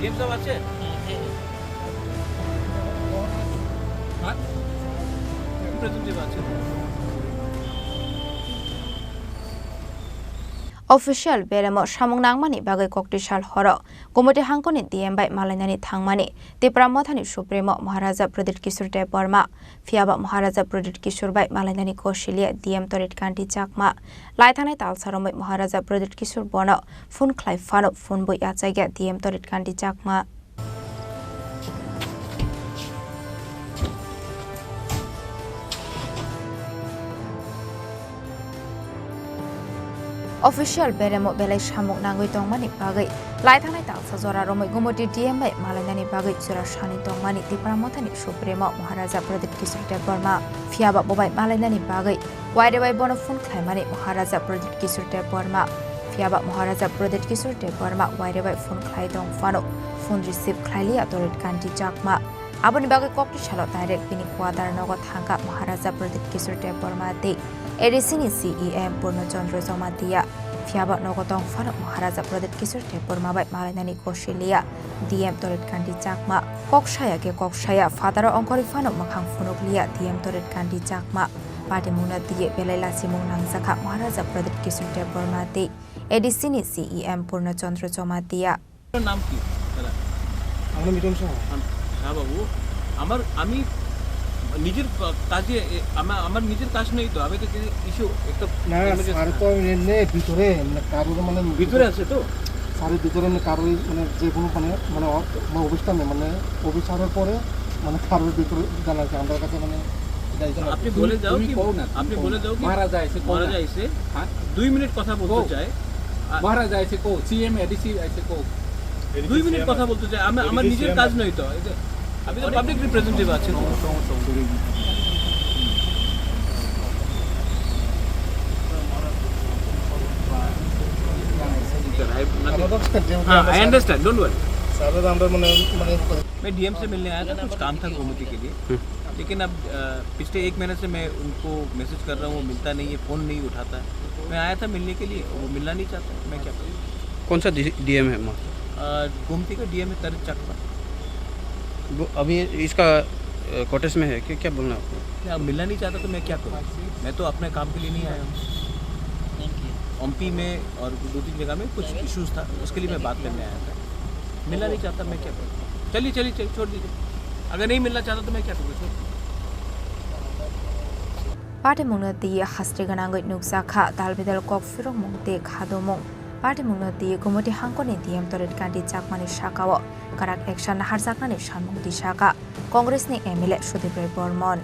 DM সাহেব আছে? হ্যাঁ রিপ্রেজেন্টেটিভ আছে। Official beremo Swngmung nangmani bagai koktisal horo gomoti hangkoni DM bai malainani thangmani Tripura mothani Supremo Maharaja Pradit Kishore Dev Barma Fiaba Maharaja Pradit Kishore bai malainani Koshilia DM Tarit Kanti Chakma Laithanai Talsaromai Maharaja Pradit Kishore Bono Phone Klai Fano Phone Boi Achaiga DM Tarit Kanti Chakma Official beremo belai Swngmung nangoi tongmani bagai laithanai talsa jora romoi gomoti DM bai malainani bagai jora shani tongmani Tripura mothani Supremo Maharaja Pradit Kishore Dev Barma Fiaba bobai malainani bagai waire bai bono phone khlaimani Maharaja Pradit Kishore Dev Barma Fiaba Maharaja Pradit Kishore Dev Barma waire bai phone khlai dong fano phone receive khlailia Tarit Kanti Chakma aboni bagai kokti salo direct bini kwadar nogot hangka Maharaja Pradit Kishore Dev Barma de Edisini CEM Purnachandra Jamatia Fiaba Nogotong Fano Maharaja Pradit Kishore Dev Barma bai malainani Koshilia DM Tarit Kanti Chakma Kokshaya ke Kokshaya Father Ongkori Fano Makhang Funoglia DM Tarit Kanti Chakma Pati Muna Diye Belai Lachimung Nangsakha Maharaja Pradit Kishore Dev Barma de Edisini CEM Purnachandra Jamatia নাম কি দাদা? আমরা মিটন শাহ। হ্যাঁ বাবু আমার আমি নিজের কাজে আমার নিজের কাজ নেই তো আমি তো ইস্যু একটা না স্যার তো এনে ভিতরে মানে কারোর মানে ভিতরে আছে তো স্যারের ভিতরে মানে কারোর মানে যে কোনো মানে অবস্থানে মানে অফিসারের পরে মানে কারোর ভিতরে জানা আছে আমাদের কাছে মানে আপনি বলে দাও কি আপনি বলে দাও কি মহারাজা এসে হ্যাঁ 2 মিনিট কথা বলতে চাই মহারাজা এসে কো সিএম এডিসি এসে কো 2 মিনিট কথা বলতে চাই আমার নিজের কাজ নই তো আমি তো পাবলিক রিপ্রেজেন্টেটিভ আছি I understand, don't worry. Sir আমরা মানে मैं डीएम से मिलने आया था कुछ काम था गोमती के लिए लेकिन अब पिछले 1 महीने से मैं उनको मैसेज कर रहा हूँ वो मिलता नहीं है फ़ोन नहीं उठाता है मैं आया था मिलने के लिए वो मिलना नहीं चाहता मैं क्या करूँ कौन सा डीएम है गोमती का डीएम है तारित चकमा अभी इसका क्वार्टर्स में है कि क्या बोलना आपको अब मिलना नहीं चाहता तो मैं क्या करूँ मैं तो अपने काम के लिए नहीं आया हूँ एमपी में और 2-3 जगह में कुछ इश्यूज था उसके लिए मैं बात करने आया था मिलना नहीं चाहता मैं क्या करूँ चलिए छोड़ दीजिए अगर नहीं मिलना चाहता तो मैं क्या करूँ Pati mungna diye hasri ganangoi nuksakha dalbidal kok firong mungte khadumung Pati mungna diye gomoti hangkoni DM Tarit Kanti Chakmani shakawo karak action harjaknani Swngmung Tisakha Congress ni MLA Sudipray Bormon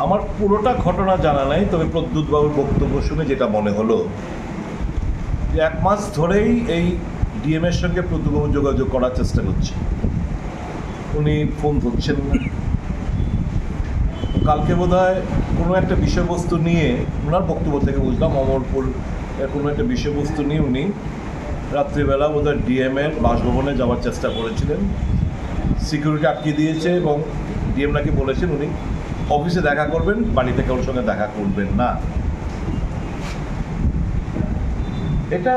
আমার পুরোটা ঘটনা জানা নাই তবে প্রদ্যুৎ বাবুর বক্তব্য শুনে যেটা মনে হলো যে 1 মাস ধরেই এই ডিএম এর সঙ্গে প্রদ্যুৎ বাবু যোগাযোগ করার চেষ্টা করছে উনি ফোন ধরছেন না কালকে বোধহয় কোনো একটা বিষয়বস্তু নিয়ে ওনার বক্তব্য থেকে বুঝলাম অমরপুর কোনো একটা বিষয়বস্তু নিয়ে উনি রাত্রিবেলা বোধহয় ডিএম এর বাসভবনে যাওয়ার চেষ্টা করেছিলেন সিকিউরিটি আটকে দিয়েছে এবং ডিএম নাকি বলেছেন উনি অফিসে দেখা করবেন বাড়িতে কারোর সঙ্গে দেখা করবেন না এটা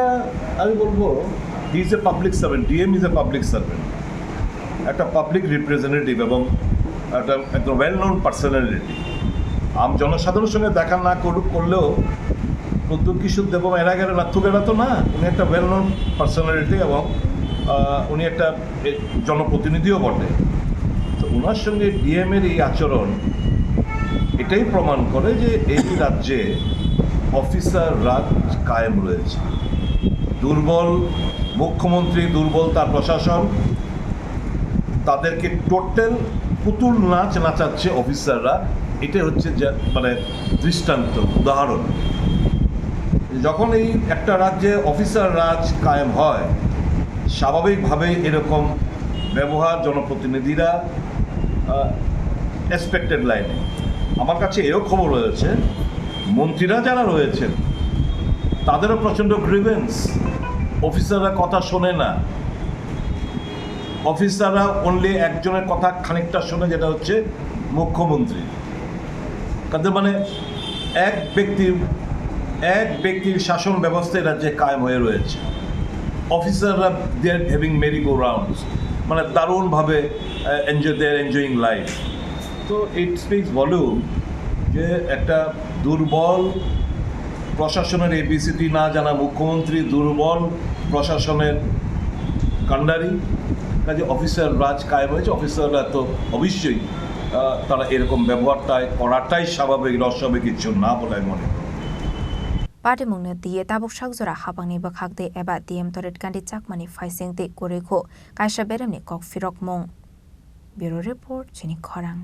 আমি বলবো he is a public servant DM is a public servant একটা পাবলিক রিপ্রেজেন্টেটিভ এবং একটা একদম ওয়েল নোন পার্সোনালিটি জনসাধারণের সঙ্গে দেখা না করলেও প্রদ্যুৎ কিশোর দেব এরা গেলে নাথুকেরা তো না উনি একটা ওয়েল নোন পার্সোনালিটি এবং উনি একটা জনপ্রতিনিধিও বটে তো ওনার সঙ্গে ডিএমের এই আচরণ এটাই প্রমাণ করে যে এই রাজ্যে অফিসার রাজ কায়েম রয়েছে দুর্বল মুখ্যমন্ত্রী দুর্বল তার প্রশাসন তাদেরকে টোটাল পুতুল নাচ নাচাচ্ছে অফিসাররা এটাই হচ্ছে মানে দৃষ্টান্ত উদাহরণ যখন এই একটা রাজ্যে অফিসার রাজ কায়েম হয় স্বাভাবিকভাবেই এরকম ব্যবহার জনপ্রতিনিধিরা এক্সপেক্টেড লাইনে আমার কাছে এও খবর রয়েছে মন্ত্রীরা যারা রয়েছেন তাদেরও প্রচণ্ড গ্রিভেন্স অফিসাররা কথা শোনে না অফিসাররা অনলি একজনের কথা খানিকটা শোনে যেটা হচ্ছে মুখ্যমন্ত্রী তাদের মানে এক ব্যক্তির শাসন ব্যবস্থা রাজ্যে কায়েম হয়ে রয়েছে অফিসাররা they are having merry go rounds মানে দারুণভাবে এনজয়িং লাইফ। তো ইট স্পিক্স ভলিউম যে একটা দুর্বল প্রশাসনের এবিসিডি না জানা মুখ্যমন্ত্রী, দুর্বল প্রশাসনের কাণ্ডারি, কাজে অফিসার রাজ কায়েম হয়েছে। অফিসাররা তো অবশ্যই তারা এরকম করাটাই স্বাভাবিক, অস্বাভাবিক কিছু না বলে আমি মনে করি। Party mungna diye tabuk shakjora habangni bakhakde eba DM Tarit Kanti Chakmani faising de koreko kaisa beremni kok firok mung. Bureau report Chini Khorang.